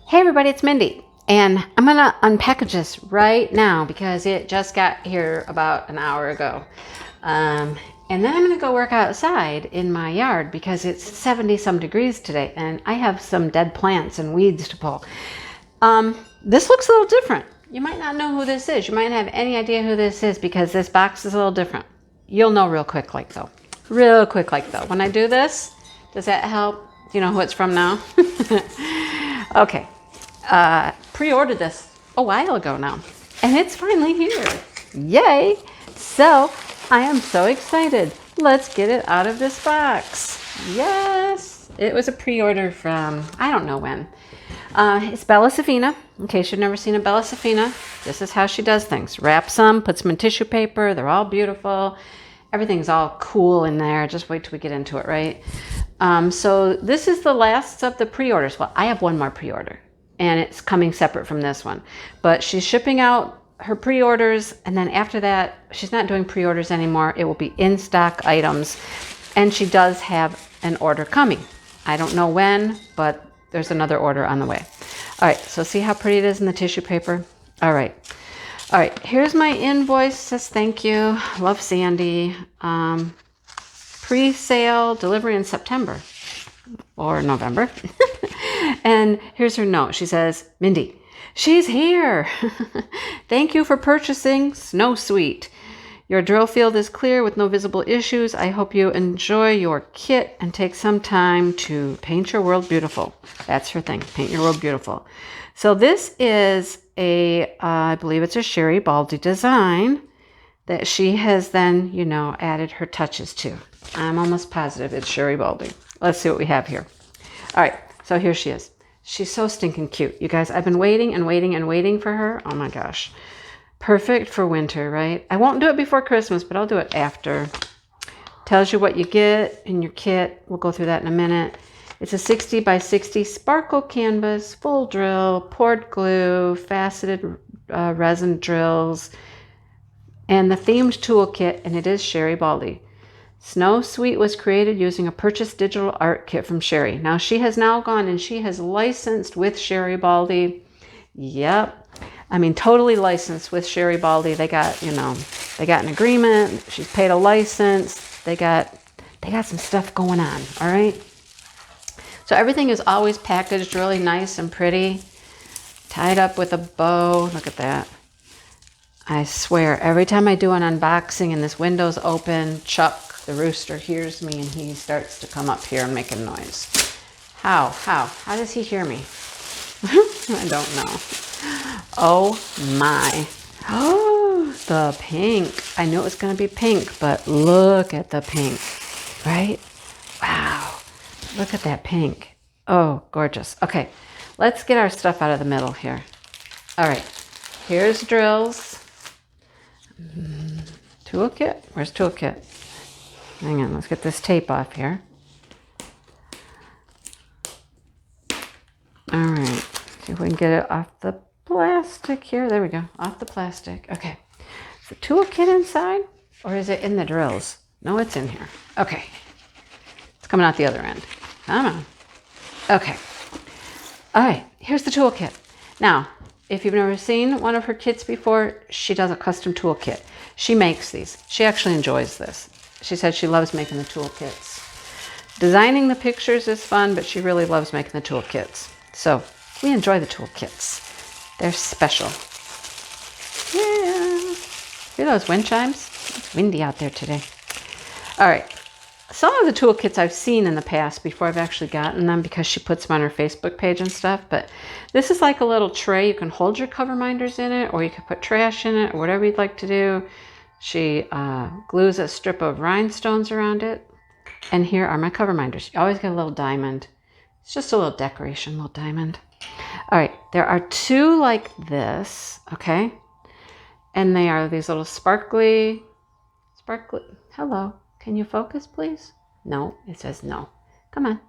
Hey everybody, it's Mindy, and I'm gonna unpackage this right now because it just got here about an hour ago. And then I'm gonna go work outside in my yard because it's 70 some degrees today, and I have some dead plants and weeds to pull. This looks a little different. You might not know who this is. You might not have any idea who this is because this box is a little different. You'll know real quick like though. Real quick like though. When I do this, does that help? Do you know who it's from now? Okay. Pre-ordered this a while ago now, and it's finally here. Yay! So I am so excited. Let's get it out of this box. Yes! It was a pre-order from, I don't know when. It's Bella Sephina. In case you've never seen a Bella Sephina, this is how she does things. Wraps them, puts them in tissue paper. They're all beautiful. Everything's all cool in there. Just wait till we get into it, right? So this is the last of the pre-orders. Well, I have one more pre-order, and it's coming separate from this one. But she's shipping out her pre-orders, and then after that, she's not doing pre-orders anymore. It will be in-stock items, and she does have an order coming. I don't know when, but there's another order on the way. All right, so see how pretty it is in the tissue paper? All right, here's my invoice. It says thank you. Love, Sandy. Pre-sale, delivery in September or November. And here's her note. She says, Mindy, she's here. Thank you for purchasing Snow Sweet. Your drill field is clear with no visible issues. I hope you enjoy your kit and take some time to paint your world beautiful. That's her thing, paint your world beautiful. So this is I believe it's a Sherry Baldy design that she has then, added her touches to. I'm almost positive it's Sherry Baldy. Let's see what we have here. All right, so here she is. She's so stinking cute. You guys, I've been waiting and waiting and waiting for her. Oh my gosh. Perfect for winter, right? I won't do it before Christmas, but I'll do it after. Tells you what you get in your kit. We'll go through that in a minute. It's a 60 by 60 sparkle canvas, full drill, poured glue, faceted resin drills, and the themed toolkit, and it is Sherry Baldy. Snow Sweet was created using a purchased digital art kit from Sherry. Now she has now gone and she has licensed with Sherry Baldy. Yep. I mean, totally licensed with Sherry Baldy. They got, they got an agreement. She's paid a license. They got some stuff going on. All right. So everything is always packaged really nice and pretty, tied up with a bow. Look at that. I swear, every time I do an unboxing and this window's open, Chuck, the rooster, hears me and he starts to come up here and make a noise. How does he hear me? I don't know. Oh my. Oh, the pink. I knew it was going to be pink, but look at the pink, right? Wow. Look at that pink. Oh, gorgeous. Okay, let's get our stuff out of the middle here. All right, here's drills. Toolkit? Where's toolkit? Hang on, let's get this tape off here. All right, see if we can get it off the plastic here. There we go, off the plastic. Okay, is the toolkit inside or is it in the drills? No, it's in here. Okay, it's coming out the other end. Come on. Okay, all right, here's the toolkit. Now, if you've never seen one of her kits before, she does a custom toolkit. She makes these. She actually enjoys this. She said she loves making the toolkits. Designing the pictures is fun, but she really loves making the toolkits. So we enjoy the toolkits. They're special. Yeah. Hear those wind chimes? It's windy out there today. All right. Some of the toolkits I've seen in the past before I've actually gotten them because she puts them on her Facebook page and stuff. But this is like a little tray. You can hold your cover minders in it, or you can put trash in it, or whatever you'd like to do. She glues a strip of rhinestones around it. And here are my cover minders. You always get a little diamond. It's just a little decoration, little diamond. All right, there are two like this, okay? And they are these little sparkly, hello. Can you focus, please? No, it says no. Come on.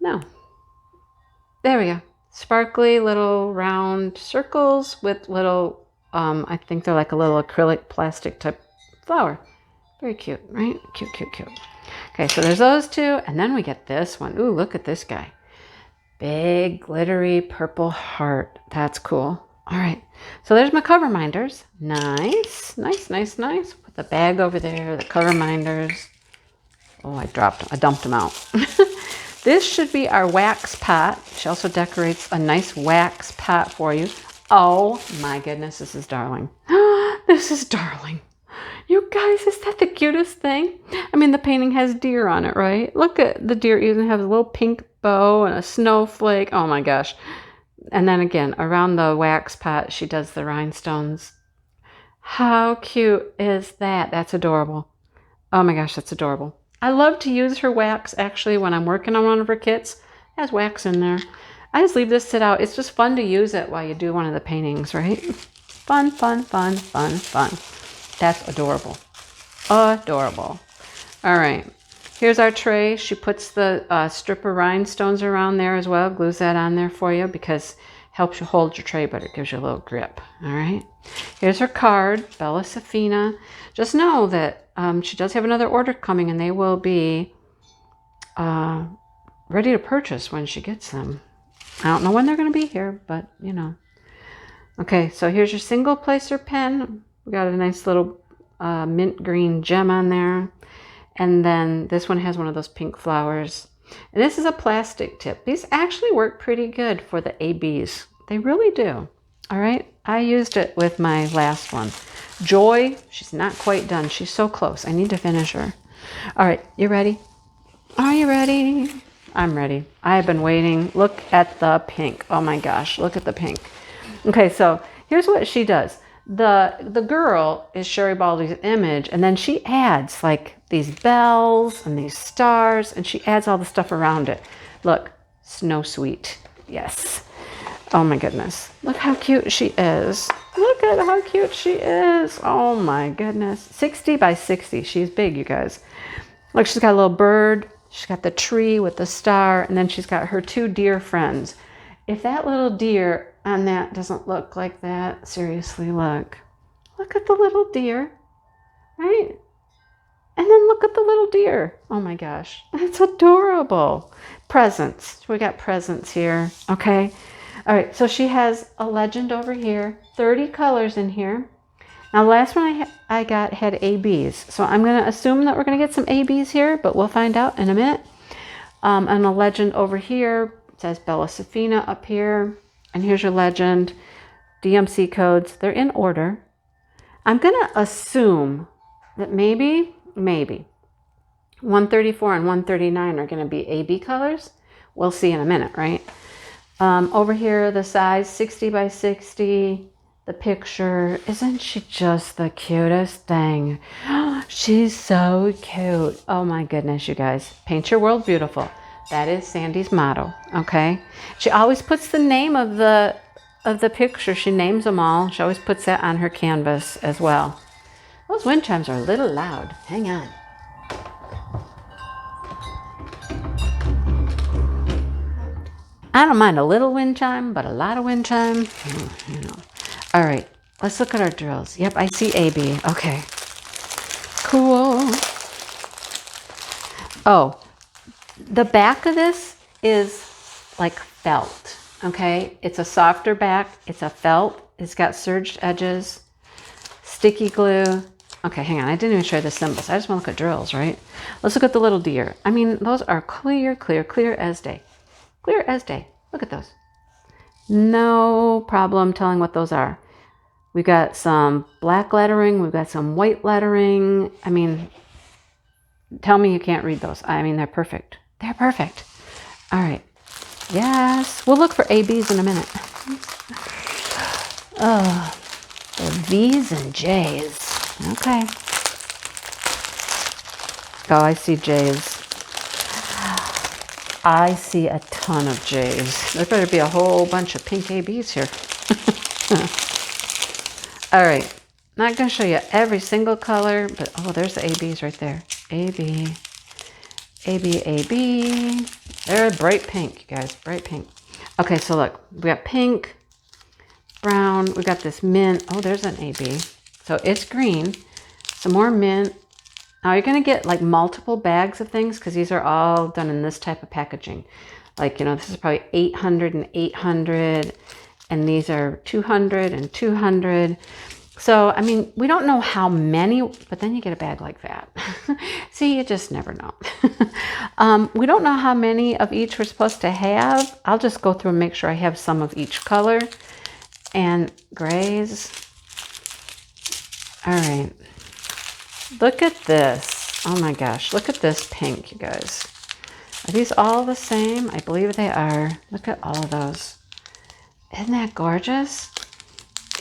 No. There we go. Sparkly little round circles with little, I think they're like a little acrylic plastic type flower. Very cute, right? Cute. Okay, so there's those two. And then we get this one. Ooh, look at this guy. Big glittery purple heart. That's cool. All right. So there's my cover minders. Nice, nice, nice, nice. Put the bag over there, the cover minders. Oh, I dumped them out. This should be our wax pot. She also decorates a nice wax pot for you. Oh my goodness, this is darling. This is darling. You guys, is that the cutest thing? I mean, the painting has deer on it, right? Look at the deer even has a little pink bow and a snowflake. Oh my gosh. And then again, around the wax pot, she does the rhinestones. How cute is that? That's adorable. Oh my gosh, that's adorable. I love to use her wax actually when I'm working on one of her kits. It has wax in there. I just leave this sit out. It's just fun to use it while you do one of the paintings, right? Fun, fun, fun, fun, fun. That's adorable. Adorable. All right. Here's our tray. She puts the strip of rhinestones around there as well. Glues that on there for you because it helps you hold your tray better. It gives you a little grip. All right. Here's her card, Bella Sephina. Just know that she does have another order coming and they will be ready to purchase when she gets them. I don't know when they're going to be here, but you know. Okay, so here's your single placer pen. We got a nice little mint green gem on there. And then this one has one of those pink flowers. And this is a plastic tip. These actually work pretty good for the ABs. They really do. All right, I used it with my last one. Joy, she's not quite done. She's so close. I need to finish her. All right, you ready? Are you ready? I'm ready. I've been waiting. Look at the pink. Oh my gosh, look at the pink. Okay, so here's what she does. The girl is Sherry Baldy's image, and then she adds like these bells and these stars, and she adds all the stuff around it. Look, Snow Sweet. Yes. Oh my goodness. Look how cute she is. Look at how cute she is. Oh my goodness. 60 by 60. She's big, you guys. Look, she's got a little bird. She's got the tree with the star, and then she's got her two deer friends. If that little deer on that doesn't look like that, seriously, look. Look at the little deer, right? And then look at the little deer. Oh my gosh, that's adorable. Presents. We got presents here, okay? All right, so she has a legend over here, 30 colors in here. Now, the last one I got had ABs, so I'm going to assume that we're going to get some ABs here, but we'll find out in a minute. And a legend over here says Bella Sephina up here, and here's your legend. DMC codes, they're in order. I'm going to assume that maybe 134 and 139 are going to be AB colors. We'll see in a minute, right? Over here, the size 60 by 60. The picture, isn't she just the cutest thing? She's so cute. Oh my goodness, you guys. Paint your world beautiful. That is Sandy's motto, okay? She always puts the name of the picture. She names them all. She always puts that on her canvas as well. Those wind chimes are a little loud. Hang on. I don't mind a little wind chime, but a lot of wind chime, you know. All right, let's look at our drills. Yep, I see AB. Okay, cool. Oh, the back of this is like felt, okay? It's a softer back. It's a felt. It's got serged edges, sticky glue. Okay, hang on. I didn't even show you the symbols. I just want to look at drills, right? Let's look at the little deer. I mean, those are clear, clear, clear as day. Clear as day. Look at those. No problem telling what those are. We've got some black lettering. We've got some white lettering. I mean, tell me you can't read those. I mean, they're perfect. They're perfect. All right. Yes. We'll look for ABs in a minute. Oh, the V's and J's. Okay. Oh, I see J's. I see a ton of J's. There better be a whole bunch of pink ABs here. All right. Not going to show you every single color, but oh, there's the ABs right there. AB, AB, AB. They're bright pink, you guys. Bright pink. Okay, so look. We got pink, brown. We got this mint. Oh, there's an AB. So it's green. Some more mint. Now you're going to get like multiple bags of things because these are all done in this type of packaging. Like, you know, this is probably 800 and 800, and these are 200 and 200. So, I mean, we don't know how many, but then you get a bag like that. See, you just never know. We don't know how many of each we're supposed to have. I'll just go through and make sure I have some of each color. And grays. All right. Look at this. Oh my gosh. Look at this pink, you guys. Are these all the same? I believe they are. Look at all of those. Isn't that gorgeous?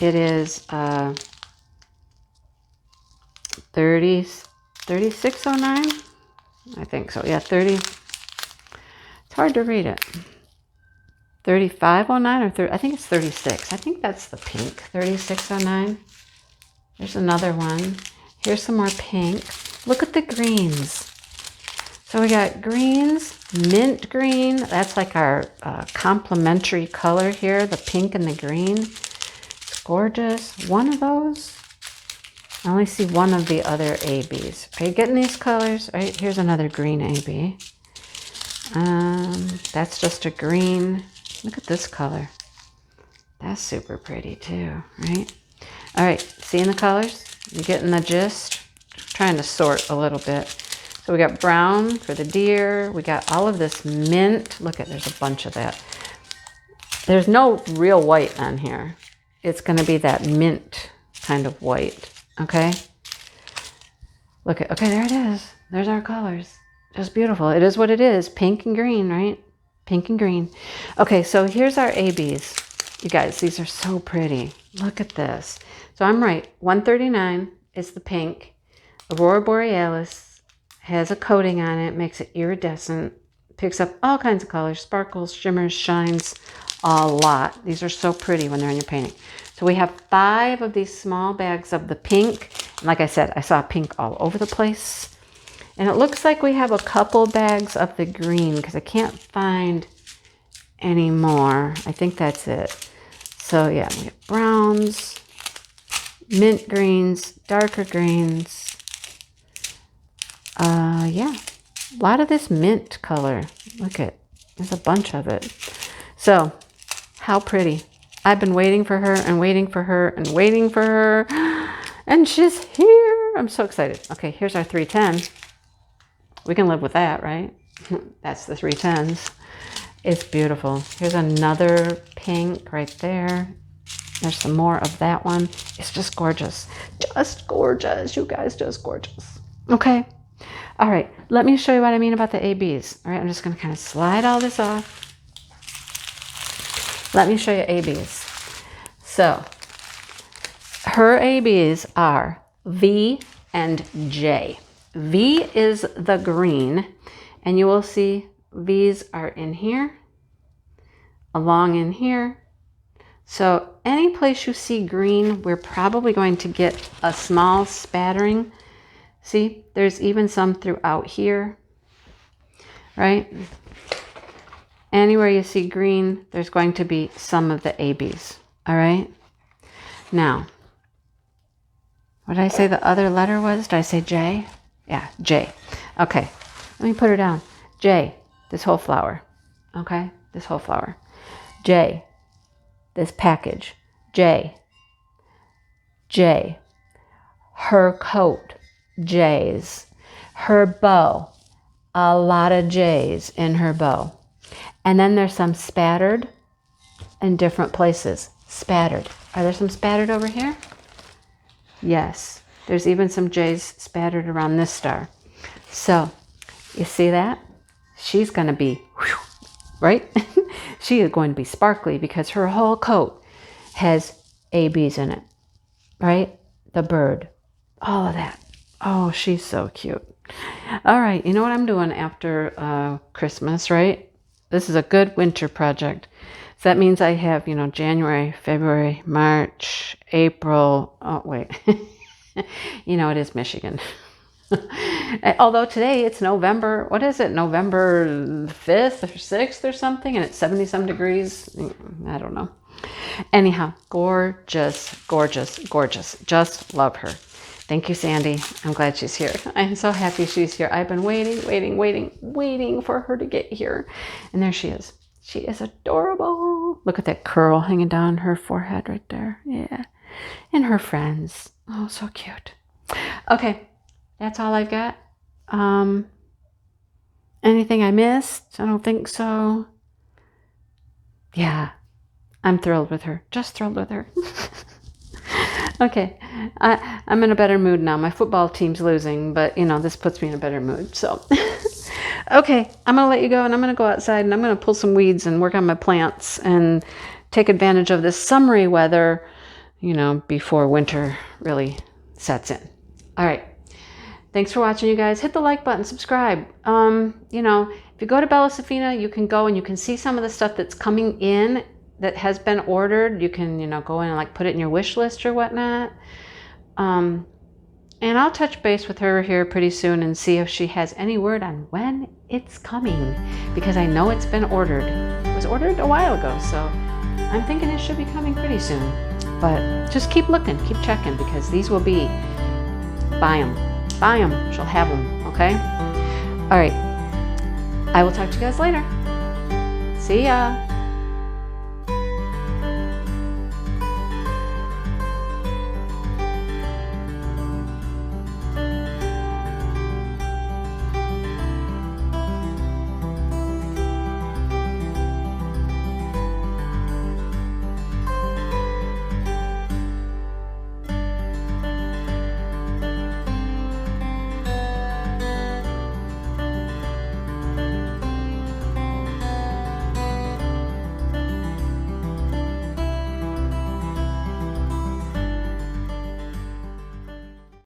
It is 3609. I think so. Yeah, 30. It's hard to read it. 3509 or 30. I think it's 36. I think that's the pink. 3609. There's another one. Here's some more pink. Look at the greens. So we got greens, mint green. That's like our complementary color here, the pink and the green. It's gorgeous. One of those. I only see one of the other ABs. Are you getting these colors? All right, here's another green AB. That's just a green. Look at this color. That's super pretty too, right? All right, seeing the colors? You getting the gist? Trying to sort a little bit. So we got brown for the deer. We got all of this mint. Look at, there's a bunch of that. There's no real white on here. It's going to be that mint kind of white. Okay. Look at, okay, there it is. There's our colors. Just beautiful. It is what it is. Pink and green, right? Pink and green. Okay, so here's our ABs. You guys, these are so pretty. Look at this. So I'm right. 139 is the pink. Aurora Borealis has a coating on it. Makes it iridescent. Picks up all kinds of colors. Sparkles, shimmers, shines. A lot. These are so pretty when they're in your painting. So we have 5 of these small bags of the pink. And like I said, I saw pink all over the place. And it looks like we have a couple bags of the green because I can't find any more. I think that's it. So yeah, we have browns, mint greens, darker greens. Yeah, a lot of this mint color. Look at, there's a bunch of it. So, how pretty. I've been waiting for her and waiting for her and waiting for her. And she's here. I'm so excited. Okay, here's our 310. We can live with that, right? That's the 310s. It's beautiful. Here's another pink right there. There's some more of that one. It's just gorgeous. Just gorgeous. You guys, just gorgeous. Okay. All right. Let me show you what I mean about the ABs. All right. I'm just going to kind of slide all this off. Let me show you ABs. So her ABs are V and J. V is the green, and you will see V's are in here, along in here. So any place you see green, we're probably going to get a small spattering. See, there's even some throughout here, right? Anywhere you see green, there's going to be some of the ABs, all right? Now, what did I say the other letter was? Did I say J? Yeah, J. Okay, let me put her down. J, this whole flower, okay? This whole flower. J, this package. J, J. Her coat, J's. Her bow, a lot of J's in her bow. And then there's some spattered in different places. Spattered. Are there some spattered over here? Yes. There's even some J's spattered around this star. So, you see that? She's going to be, whew, right? She is going to be sparkly because her whole coat has ABs in it, right? The bird, all of that. Oh, she's so cute. All right, you know what I'm doing after Christmas, right? This is a good winter project. So that means I have, you know, January, February, March, April. Oh, wait. You know, it is Michigan. Although today it's November, what is it? November 5th or 6th or something, and it's 70-some degrees. I don't know. Anyhow, gorgeous, gorgeous, gorgeous. Just love her. Thank you, Sandy. I'm glad she's here. I'm so happy she's here. I've been waiting for her to get here. And there she is. She is adorable. Look at that curl hanging down her forehead right there. Yeah. And her friends. Oh, so cute. Okay. That's all I've got. Anything I missed? I don't think so. Yeah. I'm thrilled with her. Just thrilled with her. Okay, I'm in a better mood now. My football team's losing, but you know, this puts me in a better mood. So, okay, I'm gonna let you go, and I'm gonna go outside, and I'm gonna pull some weeds and work on my plants and take advantage of this summery weather, you know, before winter really sets in. All right, thanks for watching, you guys. Hit the like button, subscribe. You know, if you go to Bella Sephina, you can go and you can see some of the stuff that's coming in that has been ordered. You can, you know, go in and like put it in your wish list or whatnot. And I'll touch base with her here pretty soon and see if she has any word on when it's coming, because I know it's been ordered. It was ordered a while ago, so I'm thinking it should be coming pretty soon. But just keep looking, keep checking, because these will be, buy them, she'll have them, okay? All right, I will talk to you guys later. See ya.